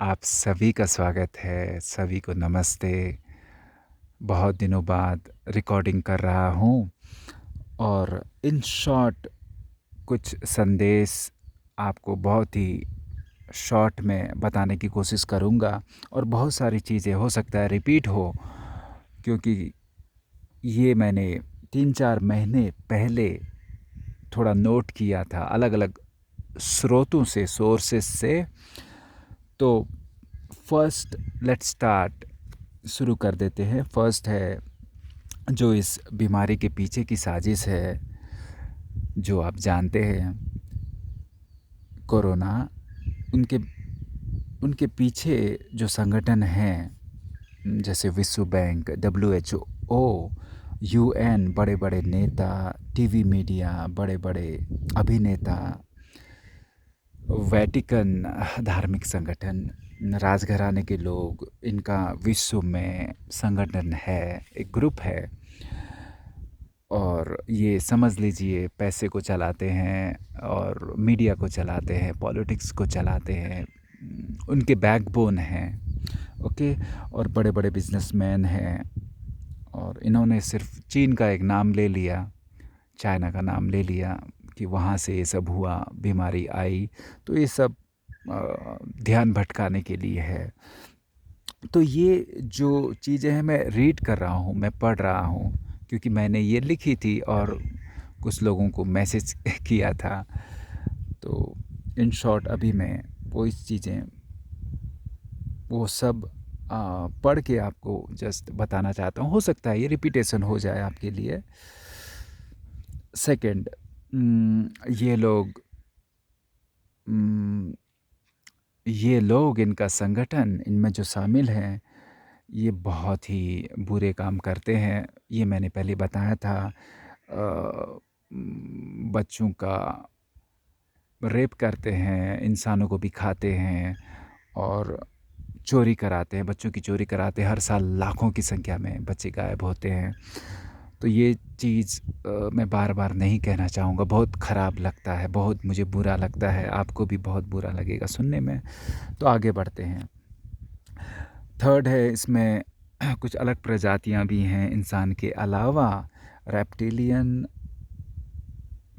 आप सभी का स्वागत है, सभी को नमस्ते। बहुत दिनों बाद रिकॉर्डिंग कर रहा हूँ और इन शॉर्ट कुछ संदेश आपको बहुत ही शॉर्ट में बताने की कोशिश करूँगा और बहुत सारी चीज़ें हो सकता है रिपीट हो, क्योंकि ये मैंने 3-4 महीने पहले थोड़ा नोट किया था अलग-अलग स्रोतों से, सोर्सेस से। तो फर्स्ट लेट्स स्टार्ट, शुरू कर देते हैं। फर्स्ट है जो इस बीमारी के पीछे की साजिश है, जो आप जानते हैं, कोरोना। उनके उनके पीछे जो संगठन हैं, जैसे विश्व बैंक, WHO, UN, बड़े बड़े नेता, टीवी मीडिया, बड़े बड़े अभिनेता, वेटिकन धार्मिक संगठन, राजघराने के लोग, इनका विश्व में संगठन है, एक ग्रुप है। और ये समझ लीजिए पैसे को चलाते हैं और मीडिया को चलाते हैं, पॉलिटिक्स को चलाते हैं, उनके बैकबोन हैं। ओके। और बड़े बड़े बिजनेसमैन हैं और इन्होंने सिर्फ चीन का एक नाम ले लिया, चाइना का नाम ले लिया कि वहाँ से ये सब हुआ, बीमारी आई। तो ये सब ध्यान भटकाने के लिए है। तो ये जो चीज़ें हैं मैं रीड कर रहा हूँ, मैं पढ़ रहा हूँ, क्योंकि मैंने ये लिखी थी और कुछ लोगों को मैसेज किया था। तो इन शॉर्ट अभी मैं वो इस चीज़ें वो सब पढ़ के आपको जस्ट बताना चाहता हूँ। हो सकता है ये रिपीटेशन हो जाए आपके लिए। सेकंड, ये लोग उम, ये लोग, इनका संगठन, इनमें जो शामिल हैं, ये बहुत ही बुरे काम करते हैं। ये मैंने पहले बताया था। बच्चों का रेप करते हैं, इंसानों को भी खाते हैं और चोरी कराते हैं, बच्चों की चोरी कराते हैं। हर साल लाखों की संख्या में बच्चे गायब होते हैं। तो ये चीज़ मैं बार-बार नहीं कहना चाहूँगा, बहुत ख़राब लगता है, बहुत मुझे बुरा लगता है, आपको भी बहुत बुरा लगेगा सुनने में। तो आगे बढ़ते हैं। थर्ड है, इसमें कुछ अलग प्रजातियां भी हैं इंसान के अलावा, रेप्टिलियन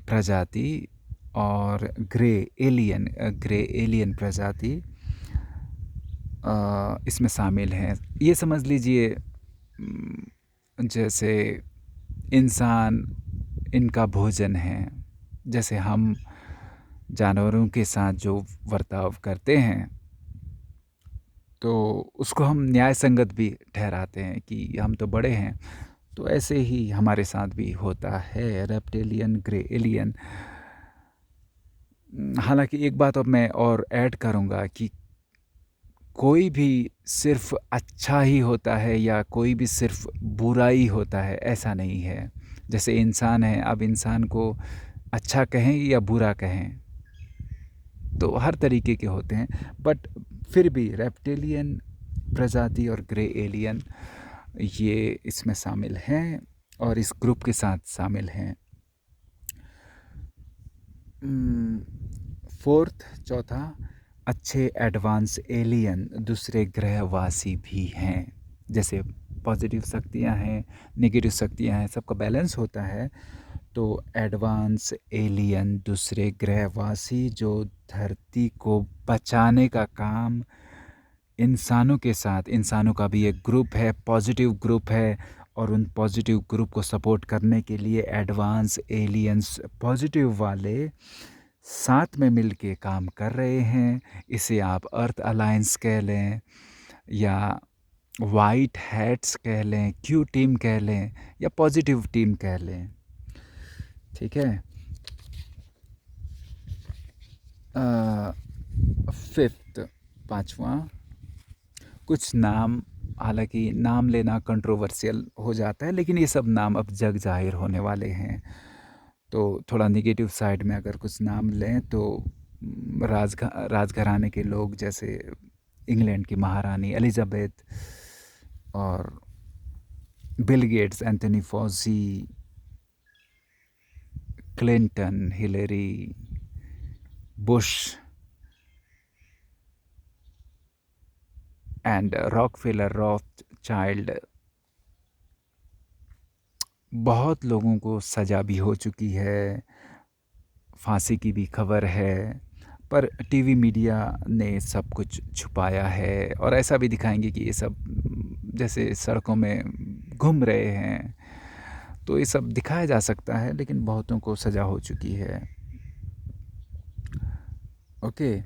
प्रजाति और ग्रे एलियन प्रजाति इसमें शामिल हैं। ये समझ लीजिए जैसे इंसान इनका भोजन है। जैसे हम जानवरों के साथ जो बर्ताव करते हैं, तो उसको हम न्याय संगत भी ठहराते हैं कि हम तो बड़े हैं। तो ऐसे ही हमारे साथ भी होता है, रेप्टिलियन, ग्रे एलियन। हालांकि एक बात अब मैं और ऐड करूंगा कि कोई भी सिर्फ अच्छा ही होता है या कोई भी सिर्फ बुरा ही होता है, ऐसा नहीं है। जैसे इंसान है, अब इंसान को अच्छा कहें या बुरा कहें, तो हर तरीके के होते हैं। बट फिर भी रेप्टिलियन प्रजाति और ग्रे एलियन ये इसमें शामिल हैं और इस ग्रुप के साथ शामिल हैं। फोर्थ, चौथा, अच्छे एडवांस एलियन दूसरे ग्रहवासी भी हैं। जैसे पॉजिटिव शक्तियां हैं, नेगेटिव शक्तियां हैं, सबका बैलेंस होता है। तो एडवांस एलियन दूसरे ग्रहवासी जो धरती को बचाने का काम इंसानों के साथ, इंसानों का भी एक ग्रुप है, पॉजिटिव ग्रुप है, और उन पॉजिटिव ग्रुप को सपोर्ट करने के लिए एडवांस एलियंस पॉजिटिव वाले साथ में मिलके काम कर रहे हैं। इसे आप अर्थ अलायंस कह लें या वाइट हैट्स कह लें, क्यू टीम कह लें या पॉजिटिव टीम कह लें। ठीक है। फिफ्थ, पांचवा, कुछ नाम, हालांकि नाम लेना कंट्रोवर्शियल हो जाता है, लेकिन ये सब नाम अब जग जाहिर होने वाले हैं। तो थोड़ा निगेटिव साइड में अगर कुछ नाम लें तो राजघराने के लोग, जैसे इंग्लैंड की महारानी एलिजाबेथ और Bill Gates, Anthony Fauci, Clinton, Hillary, Bush, and Rockefeller, Rothschild, बहुत लोगों को सज़ा भी हो चुकी है, फांसी की भी खबर है, पर टीवी मीडिया ने सब कुछ छुपाया है और ऐसा भी दिखाएंगे कि ये सब जैसे सड़कों में घूम रहे हैं, तो ये सब दिखाया जा सकता है, लेकिन बहुतों को सज़ा हो चुकी है। ओके।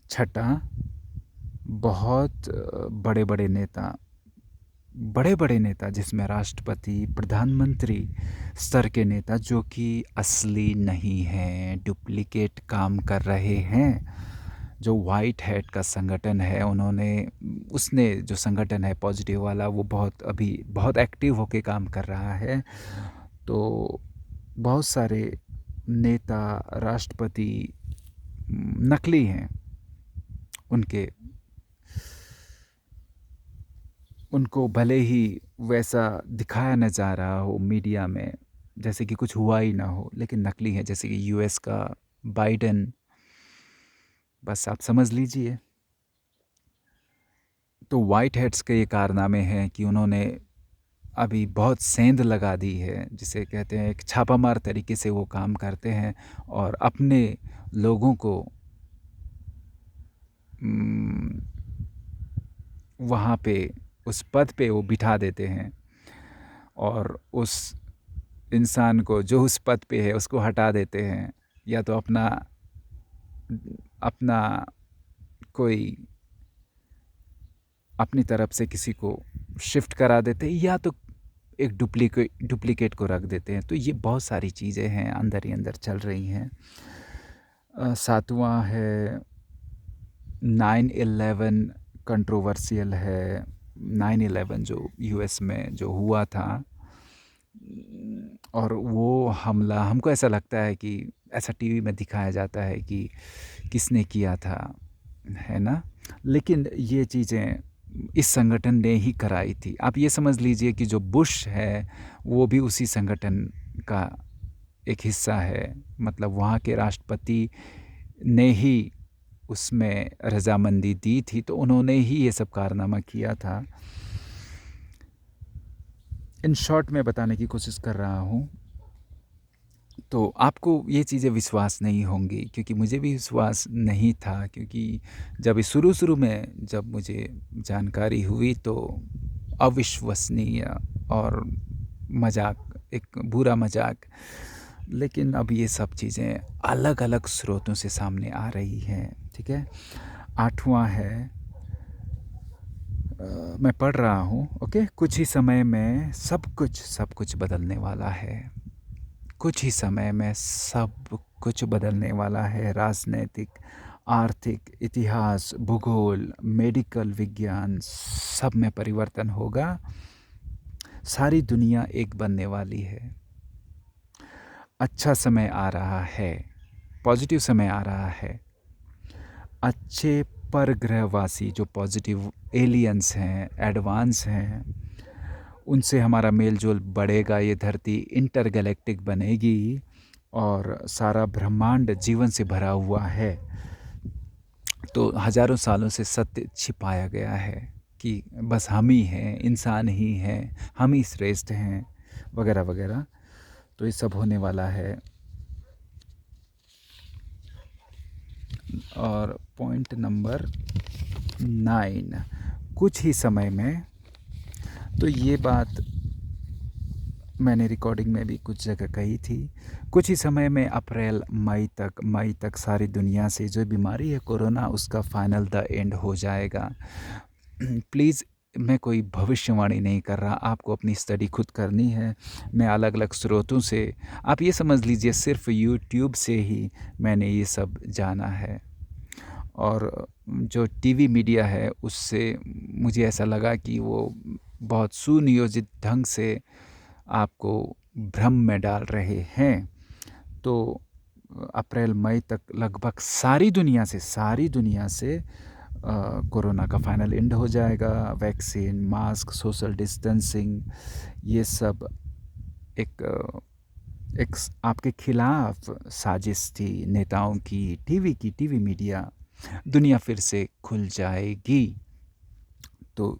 छठा, बहुत बड़े बड़े नेता जिसमें राष्ट्रपति, प्रधानमंत्री स्तर के नेता जो कि असली नहीं हैं, डुप्लीकेट काम कर रहे हैं। जो वाइट हैट का संगठन है, उसने जो संगठन है पॉजिटिव वाला, वो अभी बहुत एक्टिव होके काम कर रहा है। तो बहुत सारे नेता, राष्ट्रपति नकली हैं। उनको भले ही वैसा दिखाया न जा रहा हो मीडिया में, जैसे कि कुछ हुआ ही ना हो, लेकिन नकली है। जैसे कि यूएस का बाइडेन, बस आप समझ लीजिए। तो वाइट हेड्स के ये कारनामे हैं कि उन्होंने अभी बहुत सेंध लगा दी है, जिसे कहते हैं एक छापामार तरीके से वो काम करते हैं और अपने लोगों को वहाँ पे उस पद पे वो बिठा देते हैं और उस इंसान को जो उस पद पे है उसको हटा देते हैं, या तो अपना कोई अपनी तरफ से किसी को शिफ्ट करा देते हैं, या तो एक डुप्लीकेट को रख देते हैं। तो ये बहुत सारी चीज़ें हैं अंदर ही अंदर चल रही हैं। सातवां है 9/11 कंट्रोवर्शियल है। 9/11 जो यूएस में जो हुआ था, और वो हमला हमको ऐसा लगता है कि ऐसा टीवी में दिखाया जाता है कि किसने किया था, है ना? लेकिन ये चीज़ें इस संगठन ने ही कराई थी। आप ये समझ लीजिए कि जो बुश है वो भी उसी संगठन का एक हिस्सा है। मतलब वहाँ के राष्ट्रपति ने ही उसमें रजामंदी दी थी, तो उन्होंने ही ये सब कारनामा किया था। इन शॉर्ट में बताने की कोशिश कर रहा हूँ। तो आपको ये चीज़ें विश्वास नहीं होंगी, क्योंकि मुझे भी विश्वास नहीं था, क्योंकि जब शुरू में जब मुझे जानकारी हुई तो अविश्वसनीय और मजाक, एक बुरा मजाक। लेकिन अब ये सब चीज़ें अलग अलग स्रोतों से सामने आ रही हैं, ठीक है। आठवां है, मैं पढ़ रहा हूँ, ओके। कुछ ही समय में सब कुछ बदलने वाला है। कुछ ही समय में सब कुछ बदलने वाला है। राजनैतिक, आर्थिक, इतिहास, भूगोल, मेडिकल विज्ञान, सब में परिवर्तन होगा। सारी दुनिया एक बनने वाली है। अच्छा समय आ रहा है, पॉजिटिव समय आ रहा है। अच्छे परग्रहवासी जो पॉजिटिव एलियंस हैं, एडवांस हैं, उनसे हमारा मेल जोल बढ़ेगा। ये धरती इंटरगैलेक्टिक बनेगी और सारा ब्रह्मांड जीवन से भरा हुआ है। तो हज़ारों सालों से सत्य छिपाया गया है कि बस हम ही हैं, इंसान ही हैं, हम ही श्रेष्ठ हैं, वगैरह वगैरह। तो ये सब होने वाला है। और पॉइंट नंबर 9, कुछ ही समय में, तो ये बात मैंने रिकॉर्डिंग में भी कुछ जगह कही थी। कुछ ही समय में अप्रैल मई तक सारी दुनिया से जो बीमारी है कोरोना, उसका फाइनल द एंड हो जाएगा। प्लीज़, मैं कोई भविष्यवाणी नहीं कर रहा, आपको अपनी स्टडी खुद करनी है। मैं अलग अलग स्रोतों से, आप ये समझ लीजिए सिर्फ यूट्यूब से ही मैंने ये सब जाना है। और जो टीवी मीडिया है उससे मुझे ऐसा लगा कि वो बहुत सुनियोजित ढंग से आपको भ्रम में डाल रहे हैं। तो अप्रैल मई तक लगभग सारी दुनिया से कोरोना का फाइनल एंड हो जाएगा। वैक्सीन, मास्क, सोशल डिस्टेंसिंग, ये सब एक आपके खिलाफ साजिश थी नेताओं की, टीवी मीडिया। दुनिया फिर से खुल जाएगी। तो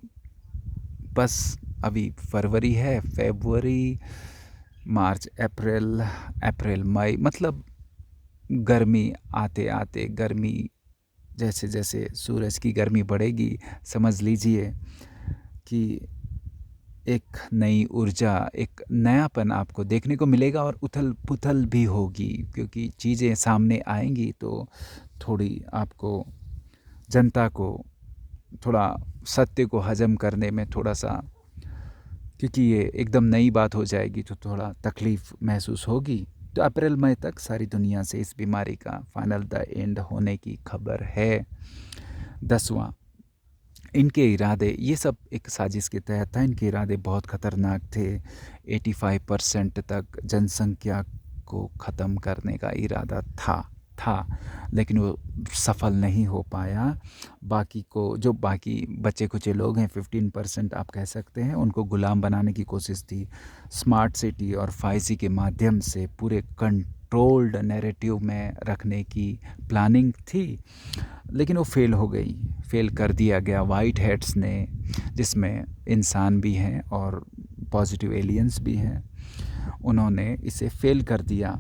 बस अभी फरवरी है, फरवरी, मार्च, अप्रैल, अप्रैल मई, मतलब गर्मी आते आते, गर्मी जैसे जैसे सूरज की गर्मी बढ़ेगी, समझ लीजिए कि एक नई ऊर्जा, एक नयापन आपको देखने को मिलेगा और उथल-पुथल भी होगी, क्योंकि चीज़ें सामने आएँगी तो थोड़ी आपको, जनता को थोड़ा सत्य को हज़म करने में थोड़ा-सा, क्योंकि ये एकदम नई बात हो जाएगी तो थोड़ा तकलीफ़ महसूस होगी। तो अप्रैल मई तक सारी दुनिया से इस बीमारी का फाइनल द एंड होने की खबर है। 10वां, इनके इरादे, ये सब एक साजिश के तहत था। इनके इरादे बहुत ख़तरनाक थे। 85% तक जनसंख्या को ख़त्म करने का इरादा था, लेकिन वो सफल नहीं हो पाया। बाकी को, जो बाकी बचे कुचे लोग हैं, 15% आप कह सकते हैं, उनको गुलाम बनाने की कोशिश थी। स्मार्ट सिटी और 5G के माध्यम से पूरे कंट्रोल्ड नैरेटिव में रखने की प्लानिंग थी, लेकिन वो फेल हो गई, फेल कर दिया गया वाइट हेड्स ने, जिसमें इंसान भी हैं और पॉजिटिव एलियंस भी हैं। उन्होंने इसे फेल कर दिया।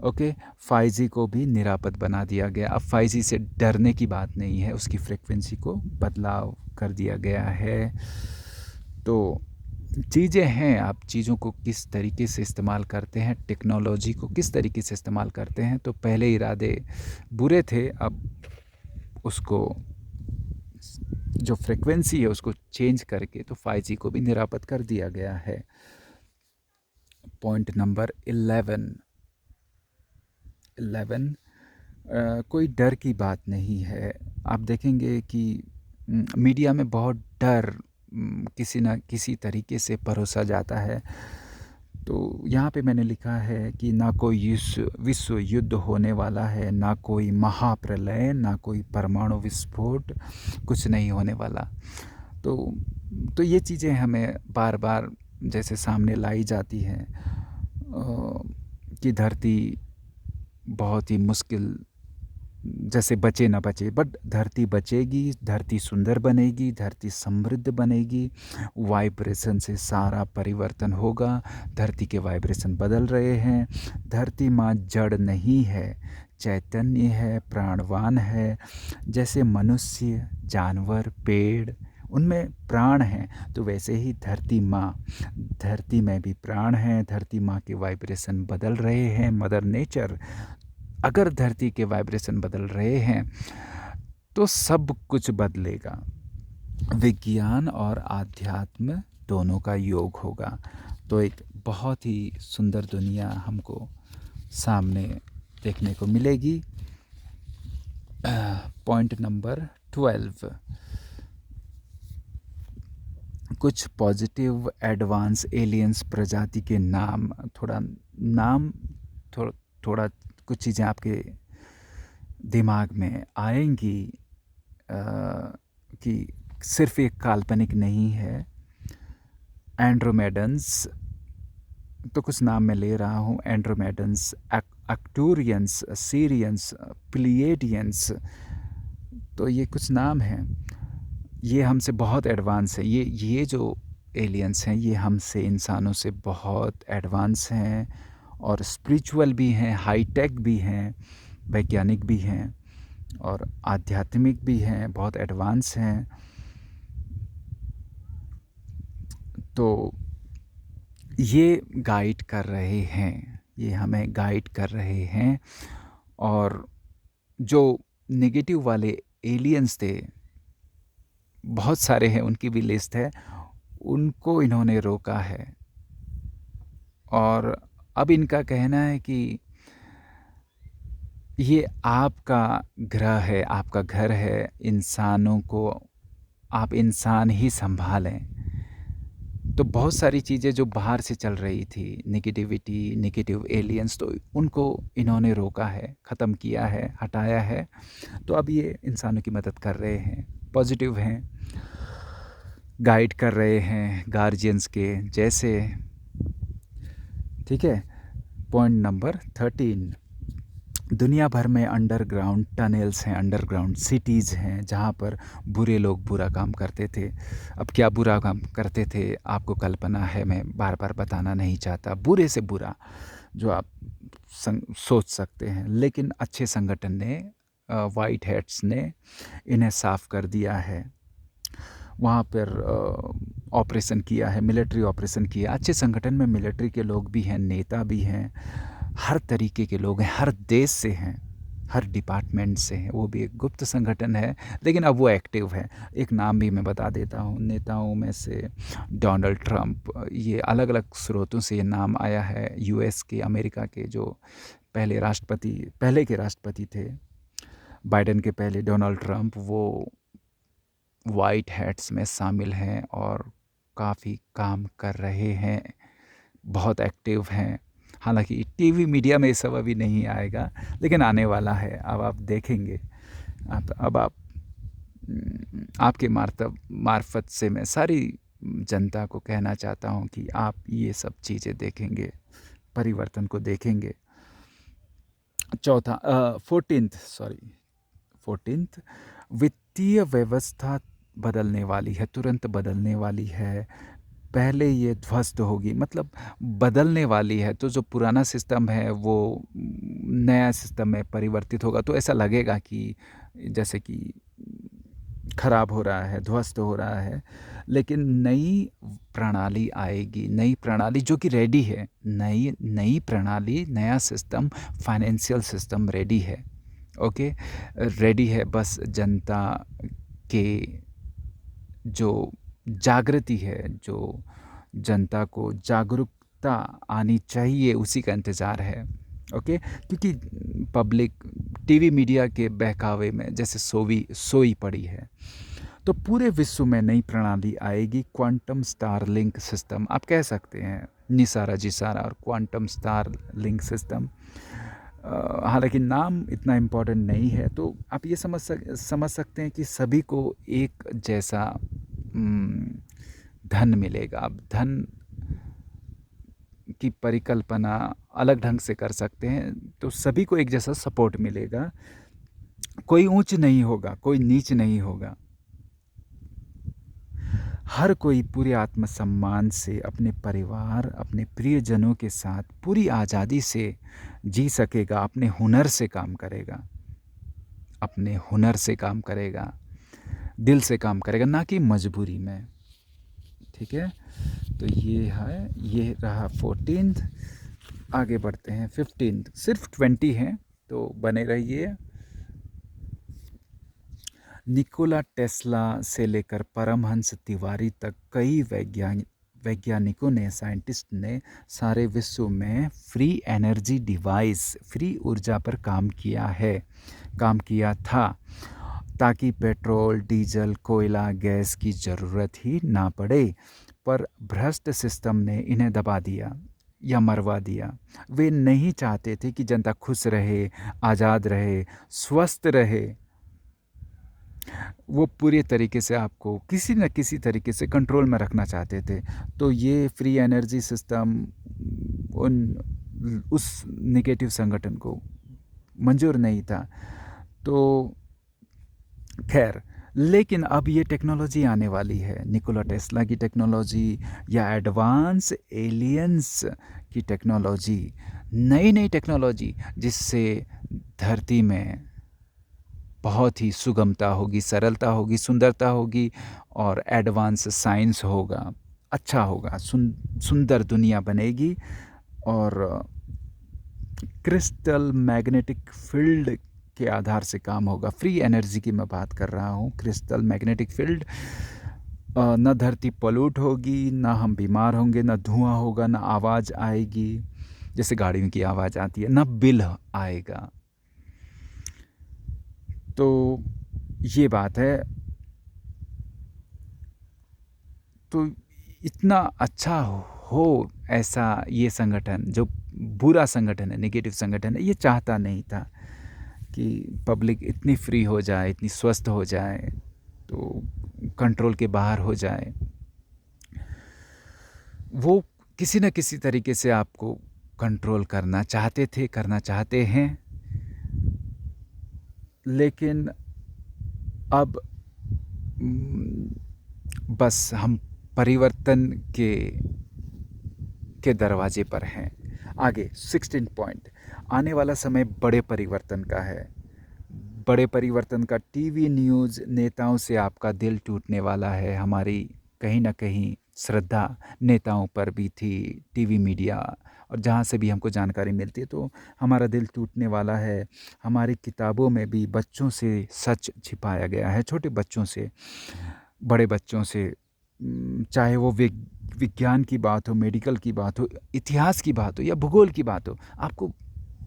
ओके, 5G को भी निरापद बना दिया गया। अब 5G से डरने की बात नहीं है, उसकी फ्रिक्वेंसी को बदलाव कर दिया गया है। तो चीज़ें हैं, आप चीज़ों को किस तरीके से इस्तेमाल करते हैं, टेक्नोलॉजी को किस तरीके से इस्तेमाल करते हैं। तो पहले इरादे बुरे थे, अब उसको, जो फ्रिक्वेंसी है उसको चेंज करके तो 5G को भी निरापद कर दिया गया है। पॉइंट नंबर 11, कोई डर की बात नहीं है। आप देखेंगे कि मीडिया में बहुत डर किसी न किसी तरीके से परोसा जाता है। तो यहाँ पे मैंने लिखा है कि ना कोई विश्व युद्ध होने वाला है, ना कोई महाप्रलय, ना कोई परमाणु विस्फोट, कुछ नहीं होने वाला। तो ये चीज़ें हमें बार बार जैसे सामने लाई जाती हैं कि धरती बहुत ही मुश्किल, जैसे बचे ना बचे, बट धरती बचेगी, धरती सुंदर बनेगी, धरती समृद्ध बनेगी। वाइब्रेशन से सारा परिवर्तन होगा। धरती के वाइब्रेशन बदल रहे हैं। धरती माँ जड़ नहीं है, चैतन्य है, प्राणवान है। जैसे मनुष्य, जानवर, पेड़, उनमें प्राण है, तो वैसे ही धरती माँ, धरती में भी प्राण है। धरती माँ के वाइब्रेशन बदल रहे हैं। मदर नेचर, अगर धरती के वाइब्रेशन बदल रहे हैं तो सब कुछ बदलेगा। विज्ञान और आध्यात्म दोनों का योग होगा। तो एक बहुत ही सुंदर दुनिया हमको सामने देखने को मिलेगी। पॉइंट नंबर 12, कुछ पॉजिटिव एडवांस एलियंस प्रजाति के नाम, थोड़ा कुछ चीज़ें आपके दिमाग में आएंगी कि सिर्फ एक काल्पनिक नहीं है। एंड्रोमेडन्स, तो कुछ नाम मैं ले रहा हूँ। एंड्रोमेडन्स, आर्क्टूरियंस, सीरियंस, प्लिएडियंस, तो ये कुछ नाम हैं। ये हमसे बहुत एडवांस है। ये जो एलियंस हैं ये हमसे, इंसानों से बहुत एडवांस हैं और स्पिरिचुअल भी हैं, हाईटेक भी हैं, वैज्ञानिक भी हैं और आध्यात्मिक भी हैं, बहुत एडवांस हैं। तो ये गाइड कर रहे हैं, ये हमें गाइड कर रहे हैं। और जो नेगेटिव वाले एलियंस थे, बहुत सारे हैं, उनकी भी लिस्ट है, उनको इन्होंने रोका है। और अब इनका कहना है कि ये आपका ग्रह है, आपका घर है, इंसानों को आप इंसान ही संभालें। तो बहुत सारी चीज़ें जो बाहर से चल रही थी, नेगेटिविटी, नेगेटिव एलियंस, तो उनको इन्होंने रोका है, ख़त्म किया है, हटाया है। तो अब ये इंसानों की मदद कर रहे हैं, पॉजिटिव हैं, गाइड कर रहे हैं गार्जियंस के जैसे। ठीक है। पॉइंट नंबर 13, दुनिया भर में अंडरग्राउंड टनल्स हैं, अंडरग्राउंड सिटीज़ हैं, जहाँ पर बुरे लोग बुरा काम करते थे। अब क्या बुरा काम करते थे आपको कल्पना है, मैं बार बार बताना नहीं चाहता। बुरे से बुरा जो आप सोच सकते हैं, लेकिन अच्छे संगठन ने, वाइट हैट्स ने इन्हें साफ कर दिया है। वहाँ पर ऑपरेशन किया है, मिलिट्री ऑपरेशन किया। अच्छे संगठन में मिलिट्री के लोग भी हैं, नेता भी हैं, हर तरीके के लोग हैं, हर देश से हैं, हर डिपार्टमेंट से हैं। वो भी एक गुप्त संगठन है, लेकिन अब वो एक्टिव है। एक नाम भी मैं बता देता हूँ, नेताओं में से डोनाल्ड ट्रंप। ये अलग अलग स्रोतों से ये नाम आया है। यूएस के, अमेरिका के जो पहले के राष्ट्रपति थे, बाइडेन के पहले डोनाल्ड ट्रंप, वो वाइट हैट्स में शामिल हैं और काफ़ी काम कर रहे हैं, बहुत एक्टिव हैं। हालांकि टीवी मीडिया में ये सब अभी नहीं आएगा, लेकिन आने वाला है। अब आप देखेंगे। अब आप आपके मार्फत से मैं सारी जनता को कहना चाहता हूँ कि आप ये सब चीज़ें देखेंगे, परिवर्तन को देखेंगे। 14th वित्तीय व्यवस्था बदलने वाली है, तुरंत बदलने वाली है। पहले ये ध्वस्त होगी, मतलब बदलने वाली है। तो जो पुराना सिस्टम है वो नया सिस्टम में परिवर्तित होगा, तो ऐसा लगेगा कि जैसे कि खराब हो रहा है, ध्वस्त हो रहा है। लेकिन नई प्रणाली आएगी, नई प्रणाली जो कि रेडी है। नई प्रणाली, नया सिस्टम, फाइनेंशियल सिस्टम रेडी है। ओके, रेडी है। बस जनता के जो जागृति है, जो जनता को जागरूकता आनी चाहिए, उसी का इंतज़ार है। ओके, क्योंकि पब्लिक टीवी मीडिया के बहकावे में जैसे सोई पड़ी है। तो पूरे विश्व में नई प्रणाली आएगी, क्वांटम स्टार लिंक सिस्टम आप कह सकते हैं। निसारा जिसारा और क्वांटम स्टार लिंक सिस्टम। हालांकि नाम इतना इम्पोर्टेंट नहीं है। तो आप ये समझ सकते हैं कि सभी को एक जैसा धन मिलेगा। अब धन की परिकल्पना अलग ढंग से कर सकते हैं, तो सभी को एक जैसा सपोर्ट मिलेगा। कोई ऊंच नहीं होगा, कोई नीच नहीं होगा। हर कोई पूरे आत्मसम्मान से अपने परिवार, अपने प्रियजनों के साथ पूरी आज़ादी से जी सकेगा। अपने हुनर से काम करेगा, अपने हुनर से काम करेगा, दिल से काम करेगा, ना कि मजबूरी में। ठीक है, तो ये रहा 14th। आगे बढ़ते हैं 15th। सिर्फ 20 हैं, तो बने रहिए। निकोला टेस्ला से लेकर परमहंस तिवारी तक कई वैज्ञानिकों ने, साइंटिस्ट ने सारे विश्व में फ्री एनर्जी डिवाइस, फ्री ऊर्जा पर काम किया था, ताकि पेट्रोल, डीजल, कोयला, गैस की ज़रूरत ही ना पड़े। पर भ्रष्ट सिस्टम ने इन्हें दबा दिया या मरवा दिया। वे नहीं चाहते थे कि जनता खुश रहे, आज़ाद रहे, स्वस्थ रहे। वो पूरे तरीके से आपको किसी न किसी तरीके से कंट्रोल में रखना चाहते थे। तो ये फ्री एनर्जी सिस्टम उस नेगेटिव संगठन को मंजूर नहीं था। तो खैर, लेकिन अब ये टेक्नोलॉजी आने वाली है, निकोला टेस्ला की टेक्नोलॉजी या एडवांस एलियंस की टेक्नोलॉजी, नई टेक्नोलॉजी, जिससे धरती में बहुत ही सुगमता होगी, सरलता होगी, सुंदरता होगी और एडवांस साइंस होगा, अच्छा होगा, सुंदर दुनिया बनेगी। और क्रिस्टल मैग्नेटिक फील्ड के आधार से काम होगा। फ्री एनर्जी की मैं बात कर रहा हूँ। क्रिस्टल मैग्नेटिक फील्ड, न धरती पॉल्यूट होगी, ना हम बीमार होंगे, ना धुआं होगा, ना आवाज़ आएगी जैसे गाड़ियों की आवाज़ आती है, ना बिल आएगा। तो ये बात है। तो इतना अच्छा हो ऐसा ये संगठन, जो बुरा संगठन है, नेगेटिव संगठन है, ये चाहता नहीं था कि पब्लिक इतनी फ्री हो जाए, इतनी स्वस्थ हो जाए, तो कंट्रोल के बाहर हो जाए। वो किसी न किसी तरीके से आपको कंट्रोल करना चाहते थे, करना चाहते हैं। लेकिन अब बस हम परिवर्तन के दरवाजे पर हैं। आगे 16 पॉइंट, आने वाला समय बड़े परिवर्तन का है। बड़े परिवर्तन का टीवी न्यूज़ नेताओं से आपका दिल टूटने वाला है। हमारी कहीं ना कहीं श्रद्धा नेताओं पर भी थी, टीवी मीडिया और जहाँ से भी हमको जानकारी मिलती है, तो हमारा दिल टूटने वाला है। हमारी किताबों में भी बच्चों से सच छिपाया गया है, छोटे बच्चों से, बड़े बच्चों से, चाहे वो विज्ञान की बात हो, मेडिकल की बात हो, इतिहास की बात हो या भूगोल की बात हो, आपको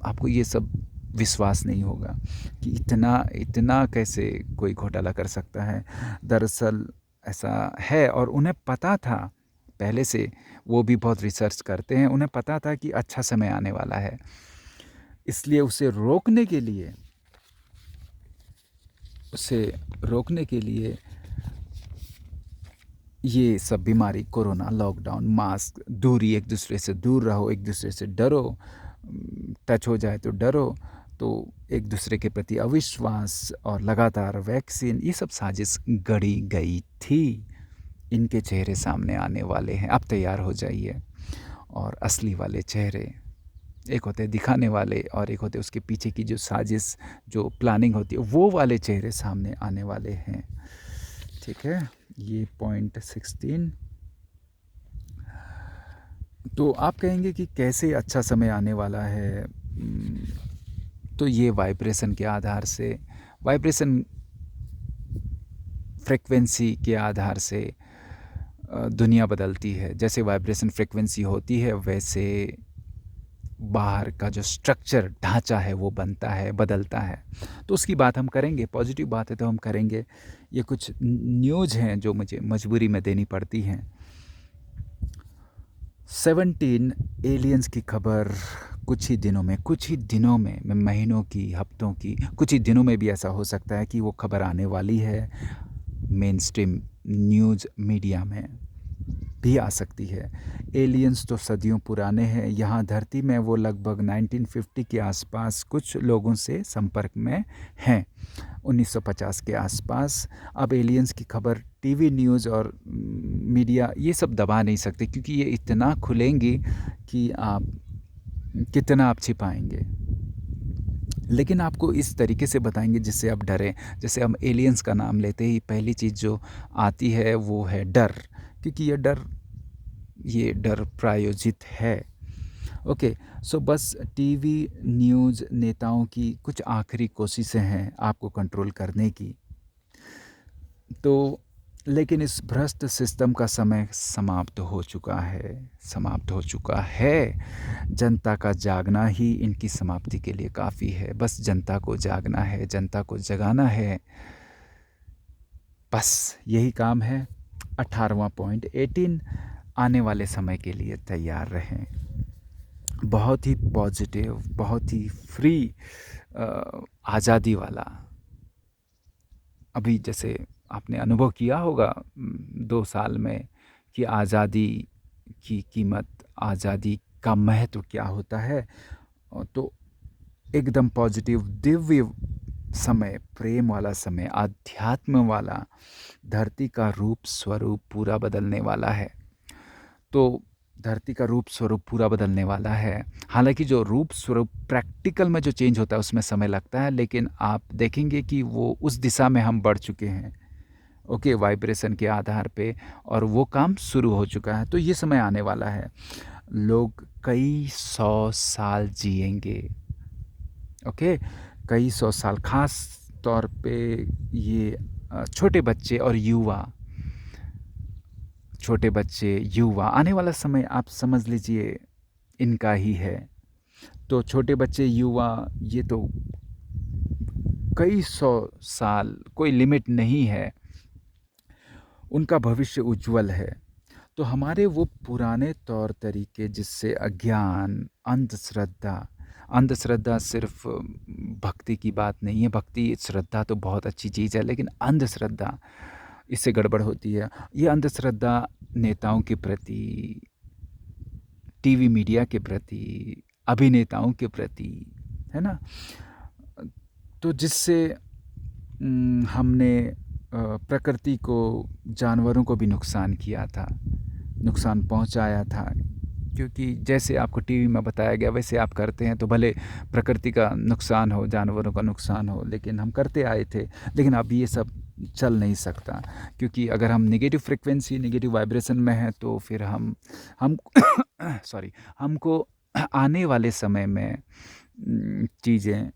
आपको ये सब विश्वास नहीं होगा कि इतना इतना कैसे कोई घोटाला कर सकता है। दरअसल ऐसा है, और उन्हें पता था पहले से, वो भी बहुत रिसर्च करते हैं, उन्हें पता था कि अच्छा समय आने वाला है। इसलिए उसे रोकने के लिए ये सब बीमारी, कोरोना, लॉकडाउन, मास्क, दूरी, एक दूसरे से दूर रहो, एक दूसरे से डरो, टच हो जाए तो डरो, तो एक दूसरे के प्रति अविश्वास और लगातार वैक्सीन, ये सब साजिश गढ़ी गई थी। इनके चेहरे सामने आने वाले हैं, अब तैयार हो जाइए। और असली वाले चेहरे, एक होते हैं दिखाने वाले और एक होते हैं उसके पीछे की जो साजिश, जो प्लानिंग होती है, वो वाले चेहरे सामने आने वाले हैं। ठीक है, ये पॉइंट 16। तो आप कहेंगे कि कैसे अच्छा समय आने वाला है? तो ये वाइब्रेशन के आधार से, वाइब्रेशन फ्रिक्वेंसी के आधार से दुनिया बदलती है। जैसे वाइब्रेशन फ्रिक्वेंसी होती है, वैसे बाहर का जो स्ट्रक्चर, ढांचा है, वो बनता है, बदलता है। तो उसकी बात हम करेंगे, पॉजिटिव बात है तो हम करेंगे। ये कुछ न्यूज़ हैं जो मुझे मजबूरी में देनी पड़ती हैं। 17 एलियंस की खबर कुछ ही दिनों में, महीनों की, हफ्तों की, कुछ ही दिनों में भी ऐसा हो सकता है कि वो खबर आने वाली है। मेन स्ट्रीम न्यूज़ मीडिया में भी आ सकती है। एलियंस तो सदियों पुराने हैं, यहाँ धरती में वो लगभग 1950 के आसपास कुछ लोगों से संपर्क में हैं, 1950 के आसपास। अब एलियंस की खबर टीवी न्यूज़ और मीडिया ये सब दबा नहीं सकते, क्योंकि ये इतना खुलेंगी कि कितना आप छिपाएंगे। लेकिन आपको इस तरीके से बताएंगे जिससे आप डरें। जैसे हम एलियंस का नाम लेते ही पहली चीज़ जो आती है वो है डर, क्योंकि ये डर प्रायोजित है। ओके, सो बस टीवी न्यूज़ नेताओं की कुछ आखिरी कोशिशें हैं आपको कंट्रोल करने की। तो लेकिन इस भ्रष्ट सिस्टम का समय समाप्त हो चुका है। जनता का जागना ही इनकी समाप्ति के लिए काफ़ी है। बस जनता को जागना है, जनता को जगाना है, बस यही काम है। 18वां पॉइंट 18, आने वाले समय के लिए तैयार रहें। बहुत ही पॉजिटिव, बहुत ही फ्री, आज़ादी वाला। अभी जैसे आपने अनुभव किया होगा 2 साल में कि आज़ादी की कीमत, आज़ादी का महत्व क्या होता है। तो एकदम पॉजिटिव, दिव्य समय, प्रेम वाला समय, आध्यात्म वाला, धरती का रूप स्वरूप पूरा बदलने वाला है। तो धरती का रूप स्वरूप पूरा बदलने वाला है। हालांकि जो रूप स्वरूप प्रैक्टिकल में जो चेंज होता है उसमें समय लगता है, लेकिन आप देखेंगे कि वो उस दिशा में हम बढ़ चुके हैं। ओके, वाइब्रेशन के आधार पे, और वो काम शुरू हो चुका है। तो ये समय आने वाला है, लोग कई 100 साल जिएंगे। ओके, कई 100 साल, खास तौर पे ये छोटे बच्चे, युवा, आने वाला समय आप समझ लीजिए इनका ही है। तो छोटे बच्चे, युवा, ये तो कई 100 साल, कोई लिमिट नहीं है, उनका भविष्य उज्जवल है। तो हमारे वो पुराने तौर तरीके, जिससे अज्ञान, अंधश्रद्धा सिर्फ भक्ति की बात नहीं है। भक्ति, श्रद्धा तो बहुत अच्छी चीज़ है, लेकिन अंधश्रद्धा, इससे गड़बड़ होती है। ये अंधश्रद्धा नेताओं के प्रति, टीवी मीडिया के प्रति, अभिनेताओं के प्रति, है ना? तो जिससे हमने प्रकृति को, जानवरों को भी नुकसान किया था, नुकसान पहुंचाया था। क्योंकि जैसे आपको टीवी में बताया गया वैसे आप करते हैं तो भले प्रकृति का नुकसान हो, जानवरों का नुकसान हो, लेकिन हम करते आए थे। लेकिन अब ये सब चल नहीं सकता, क्योंकि अगर हम नेगेटिव फ्रिक्वेंसी, नेगेटिव वाइब्रेशन में हैं तो फिर हम सॉरी, हमको आने वाले समय में चीज़ें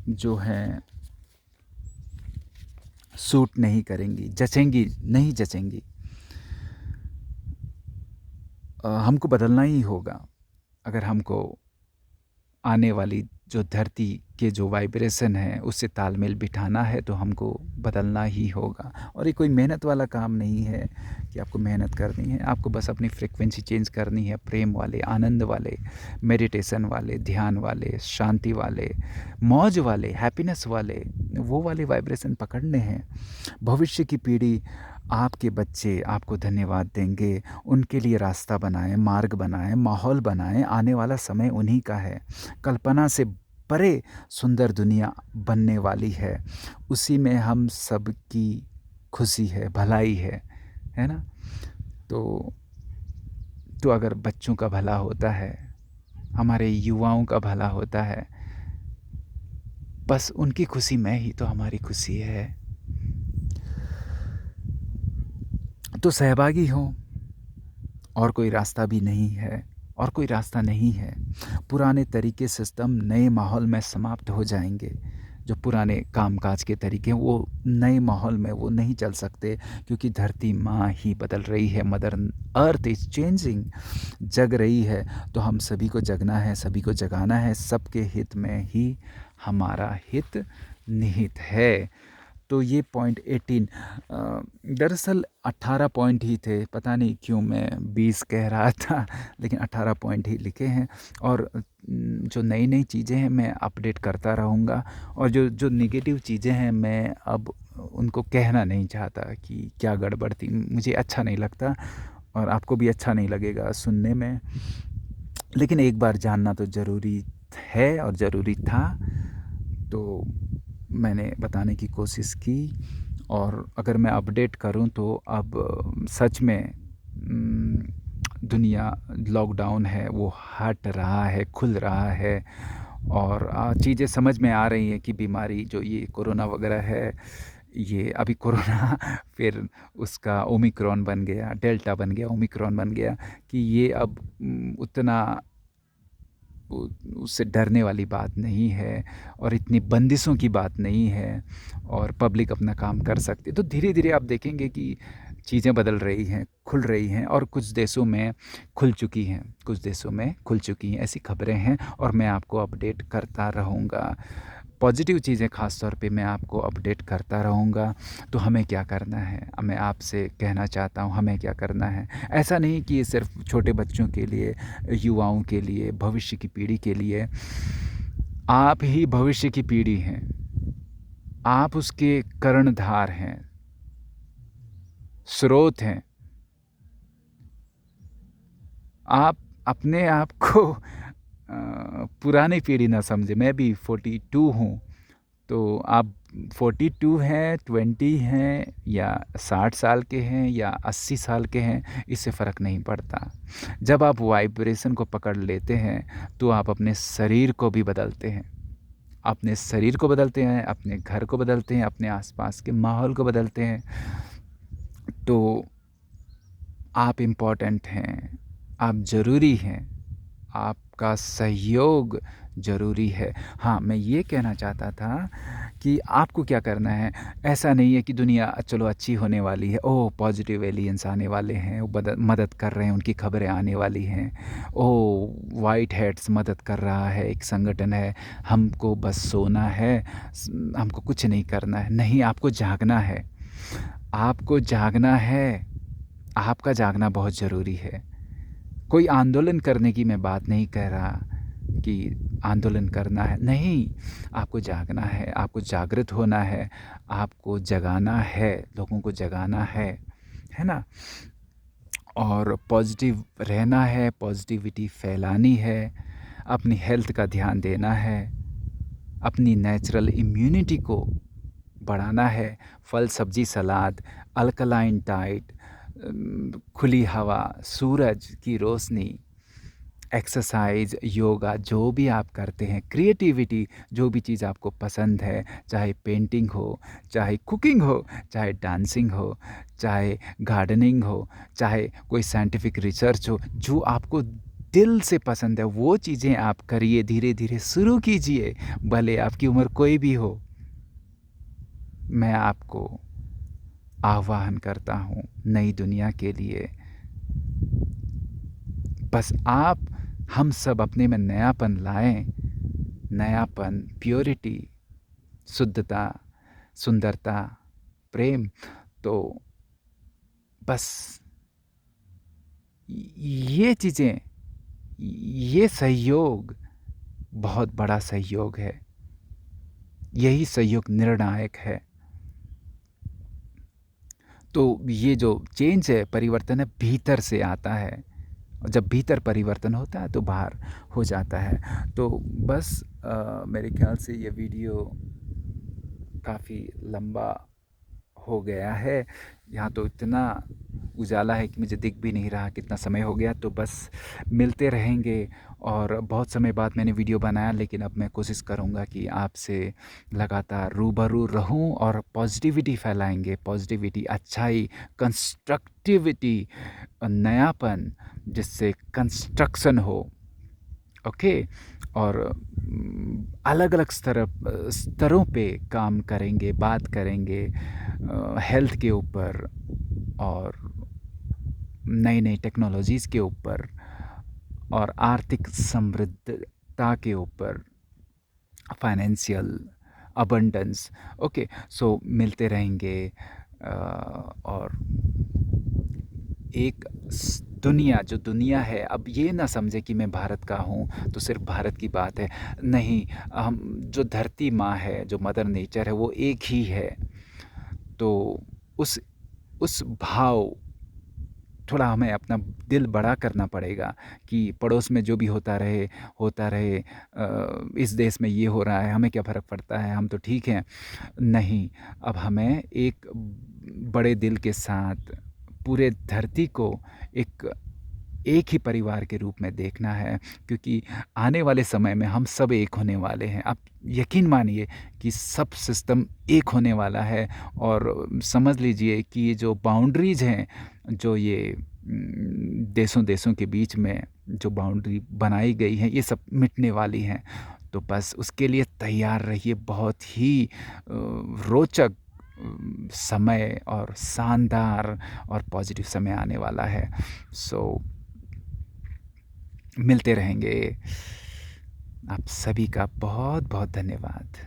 जो हैं सूट नहीं करेंगी, जचेंगी नहीं, जचेंगी। हमको बदलना ही होगा। अगर हमको आने वाली जो धरती के जो वाइब्रेशन है उससे तालमेल बिठाना है तो हमको बदलना ही होगा। और ये कोई मेहनत वाला काम नहीं है कि आपको मेहनत करनी है, आपको बस अपनी फ्रिक्वेंसी चेंज करनी है। प्रेम वाले, आनंद वाले, मेडिटेशन वाले, ध्यान वाले, शांति वाले, मौज वाले, हैप्पीनेस वाले, वो वाले वाइब्रेशन पकड़ने हैं। भविष्य की पीढ़ी, आपके बच्चे आपको धन्यवाद देंगे। उनके लिए रास्ता बनाएं, मार्ग बनाएं, माहौल बनाएं। आने वाला समय उन्हीं का है। कल्पना से परे सुंदर दुनिया बनने वाली है। उसी में हम सब की खुशी है, भलाई है ना? तो अगर बच्चों का भला होता है, हमारे युवाओं का भला होता है, बस उनकी खुशी में ही तो हमारी खुशी है। तो सहभागी हो, और कोई रास्ता भी नहीं है, और कोई रास्ता नहीं है। पुराने तरीके, सिस्टम नए माहौल में समाप्त हो जाएंगे। जो पुराने कामकाज के तरीके हैं वो नए माहौल में वो नहीं चल सकते, क्योंकि धरती माँ ही बदल रही है। मदर अर्थ इज़ चेंजिंग, जग रही है। तो हम सभी को जगना है, सभी को जगाना है। सबके हित में ही हमारा हित निहित है। तो ये पॉइंट 18, दरअसल 18 पॉइंट ही थे। पता नहीं क्यों मैं 20 कह रहा था, लेकिन 18 पॉइंट ही लिखे हैं। और जो नई नई चीज़ें हैं मैं अपडेट करता रहूँगा। और जो जो नेगेटिव चीज़ें हैं मैं अब उनको कहना नहीं चाहता कि क्या गड़बड़ थी। मुझे अच्छा नहीं लगता और आपको भी अच्छा नहीं लगेगा सुनने में। लेकिन एक बार जानना तो ज़रूरी है और ज़रूरी था, तो मैंने बताने की कोशिश की। और अगर मैं अपडेट करूं तो अब सच में दुनिया लॉकडाउन है वो हट रहा है, खुल रहा है। और चीज़ें समझ में आ रही हैं कि बीमारी जो ये कोरोना वगैरह है, ये अभी कोरोना फिर उसका ओमिक्रॉन बन गया, डेल्टा बन गया, ओमिक्रॉन बन गया, कि ये अब उतना उससे डरने वाली बात नहीं है और इतनी बंदिशों की बात नहीं है, और पब्लिक अपना काम कर सकती है। तो धीरे धीरे आप देखेंगे कि चीज़ें बदल रही हैं, खुल रही हैं, और कुछ देशों में खुल चुकी हैं, कुछ देशों में खुल चुकी हैं, ऐसी खबरें हैं। और मैं आपको अपडेट करता रहूँगा। पॉजिटिव चीज़ें ख़ास तौर पे मैं आपको अपडेट करता रहूँगा। तो हमें क्या करना है, मैं आपसे कहना चाहता हूँ हमें क्या करना है। ऐसा नहीं कि ये सिर्फ छोटे बच्चों के लिए, युवाओं के लिए, भविष्य की पीढ़ी के लिए। आप ही भविष्य की पीढ़ी हैं, आप उसके कर्णधार हैं, स्रोत हैं। आप अपने आप को पुरानी पीढ़ी ना समझे। मैं भी 42 हूँ, तो आप 42 हैं, 20 हैं, या 60 साल के हैं, या 80 साल के हैं, इससे फ़र्क नहीं पड़ता। जब आप वाइब्रेशन को पकड़ लेते हैं तो आप अपने शरीर को भी बदलते हैं, अपने शरीर को बदलते हैं, अपने घर को बदलते हैं, अपने आसपास के माहौल को बदलते हैं। तो आप इम्पोर्टेंट हैं, आप ज़रूरी हैं, आपका सहयोग ज़रूरी है। हाँ, मैं ये कहना चाहता था कि आपको क्या करना है। ऐसा नहीं है कि दुनिया चलो अच्छी होने वाली है, ओह पॉजिटिव एलियंस आने वाले हैं, वो मदद कर रहे हैं, उनकी खबरें आने वाली हैं, ओह वाइट हेड्स मदद कर रहा है, एक संगठन है, हमको बस सोना है, हमको कुछ नहीं करना है। नहीं, आपको जागना है, आपको जागना है। आपका जागना बहुत ज़रूरी है। कोई आंदोलन करने की मैं बात नहीं कह रहा कि आंदोलन करना है, नहीं। आपको जागना है, आपको जागृत होना है, आपको जगाना है, लोगों को जगाना है ना? और पॉजिटिव रहना है, पॉजिटिविटी फैलानी है, अपनी हेल्थ का ध्यान देना है, अपनी नेचुरल इम्यूनिटी को बढ़ाना है, फल सब्जी सलाद, अल्कलाइन डाइट, खुली हवा, सूरज की रोशनी, एक्सरसाइज, योगा, जो भी आप करते हैं, क्रिएटिविटी, जो भी चीज़ आपको पसंद है, चाहे पेंटिंग हो, चाहे कुकिंग हो, चाहे डांसिंग हो, चाहे गार्डनिंग हो, चाहे कोई साइंटिफिक रिसर्च हो, जो आपको दिल से पसंद है वो चीज़ें आप करिए, धीरे धीरे शुरू कीजिए, भले आपकी उम्र कोई भी हो। मैं आपको आह्वान करता हूँ नई दुनिया के लिए। बस आप हम सब अपने में नयापन लाएं, नयापन, प्योरिटी, शुद्धता, सुंदरता, प्रेम। तो बस ये चीज़ें, ये सहयोग बहुत बड़ा सहयोग है, यही सहयोग निर्णायक है। तो ये जो चेंज है, परिवर्तन है, भीतर से आता है। जब भीतर परिवर्तन होता है तो बाहर हो जाता है। तो बस मेरे ख्याल से ये वीडियो काफ़ी लंबा हो गया है। यहाँ तो इतना उजाला है कि मुझे दिख भी नहीं रहा कितना समय हो गया। तो बस मिलते रहेंगे। और बहुत समय बाद मैंने वीडियो बनाया, लेकिन अब मैं कोशिश करूँगा कि आपसे लगातार रूबरू रहूँ और पॉजिटिविटी फैलाएंगे, पॉजिटिविटी, अच्छाई, कंस्ट्रक्टिविटी, नयापन, जिससे कंस्ट्रक्शन हो। ओके। और अलग अलग स्तरों पे काम करेंगे, बात करेंगे, हेल्थ के ऊपर और नई नई टेक्नोलॉजीज़ के ऊपर और आर्थिक समृद्धता के ऊपर, फाइनेंशियल अबंडेंस। ओके। सो मिलते रहेंगे। और एक दुनिया, जो दुनिया है, अब ये ना समझे कि मैं भारत का हूँ तो सिर्फ भारत की बात है। नहीं, हम जो धरती माँ है, जो मदर नेचर है, वो एक ही है। तो उस भाव, थोड़ा हमें अपना दिल बड़ा करना पड़ेगा कि पड़ोस में जो भी होता रहे होता रहे, इस देश में ये हो रहा है, हमें क्या फ़र्क पड़ता है, हम तो ठीक हैं। नहीं, अब हमें एक बड़े दिल के साथ पूरे धरती को एक ही परिवार के रूप में देखना है, क्योंकि आने वाले समय में हम सब एक होने वाले हैं। आप यकीन मानिए कि सब सिस्टम एक होने वाला है। और समझ लीजिए कि ये जो बाउंड्रीज़ हैं, जो ये देशों देशों के बीच में जो बाउंड्री बनाई गई हैं, ये सब मिटने वाली हैं। तो बस उसके लिए तैयार रहिए। बहुत ही रोचक समय और शानदार और पॉजिटिव समय आने वाला है। सो मिलते रहेंगे। आप सभी का बहुत बहुत धन्यवाद।